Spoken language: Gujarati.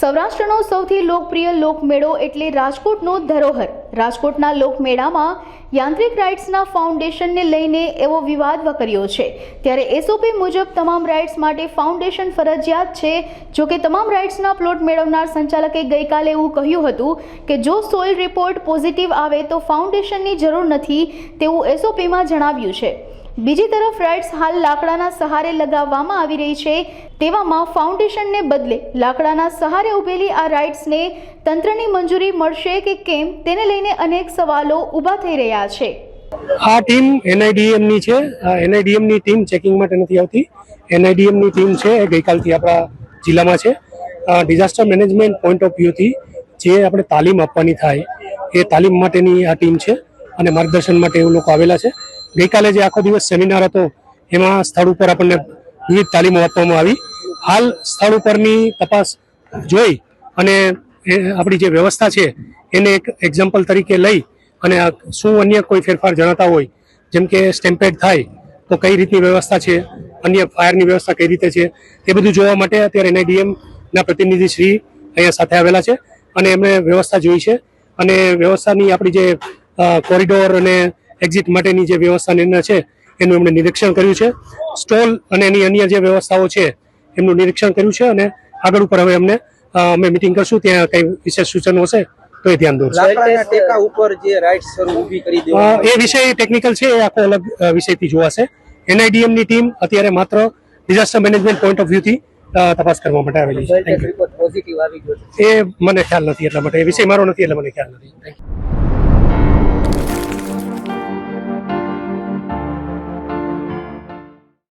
સૌરાષ્ટ્રનો સૌથી લોકપ્રિય લોકમેળો એટલે રાજકોટનો ધરોહર. રાજકોટના લોકમેળામાં યાંત્રિક રાઇડ્સના ફાઉન્ડેશનને લઈને એવો વિવાદ વકર્યો છે. ત્યારે એસઓપી મુજબ તમામ રાઇડ્સ માટે ફાઉન્ડેશન ફરજિયાત છે. જો કે તમામ રાઇડ્સના પ્લોટ મેળવનાર સંચાલકે ગઈકાલે એવું કહ્યું હતું કે જો સોઇલ રિપોર્ટ પોઝિટિવ આવે તો ફાઉન્ડેશનની જરૂર નથી તેવું એસઓપીમાં જણાવ્યું છે. બીજી તરફ રાઇડ્સ હાલ લાકડાના સહારે લગાવવામાં આવી રહી છે. તેવામાં ફાઉન્ડેશનને બદલે લાકડાના સહારે ઉભેલી આ રાઇડ્સને તંત્રની મંજૂરી મળશે કે કેમ તેને લઈને અનેક સવાલો ઊભા થઈ રહ્યા છે. આ ટીમ એનઆઈડીએમ ની છે. એનઆઈડીએમ ની ટીમ ચેકિંગ માટે નથી આવતી. એનઆઈડીએમ ની ટીમ છે એ ગઈકાલથી આપણા જિલ્લામાં છે. ડિઝાસ્ટર મેનેજમેન્ટ પોઈન્ટ ઓફ વ્યૂથી જે આપણે તાલીમ આપવાની થાય એ તાલીમ માટેની આ ટીમ છે અને માર્ગદર્શન માટે એ લોકો આવેલા છે. ગઈકાલે જે આખો દિવસ સેમિનાર હતો એમાં સ્થળ ઉપર આપણને વિવિધ તાલીમો આપવામાં આવી. હાલ સ્થળ ઉપરની તપાસ જોઈ અને આપણી જે વ્યવસ્થા છે એને એક એક્ઝામ્પલ તરીકે લઈ અને શું અન્ય કોઈ ફેરફાર જણાતા હોય, જેમ કે સ્ટેમ્પેડ થાય તો કઈ રીતની વ્યવસ્થા છે, અન્ય ફાયરની વ્યવસ્થા કઈ રીતે છે, એ બધું જોવા માટે અત્યારે એનઆઈડીએમના પ્રતિનિધિ શ્રી અહીંયા સાથે આવેલા છે અને એમણે વ્યવસ્થા જોઈ છે અને વ્યવસ્થાની આપણી જે કોરિડોર અને એક્ઝિટ માટેની જે વ્યવસ્થા છે એનું એમણે નિરીક્ષણ કર્યું છે. સ્ટોલ અને એની અન્ય જે વ્યવસ્થાઓ છે એમનું નિરીક્ષણ કર્યું છે અને આગળ ઉપર હવે અમે મિટિંગ કરશું, ત્યાં કઈ વિશેષ સૂચનો હશે તો એ ધ્યાન દોરશું. એ વિષય ટેકનિકલ છે, એ આખો અલગ વિષયથી જોવાશે. એનઆઈડીએમ ની ટીમ અત્યારે માત્ર ડિઝાસ્ટર મેનેજમેન્ટ પોઈન્ટ ઓફ વ્યૂથી તપાસ કરવા માટે આવેલી છે. એ મને ખ્યાલ નથી, એટલા માટે એ વિષય મારો નથી એટલે મને ખ્યાલ નથી.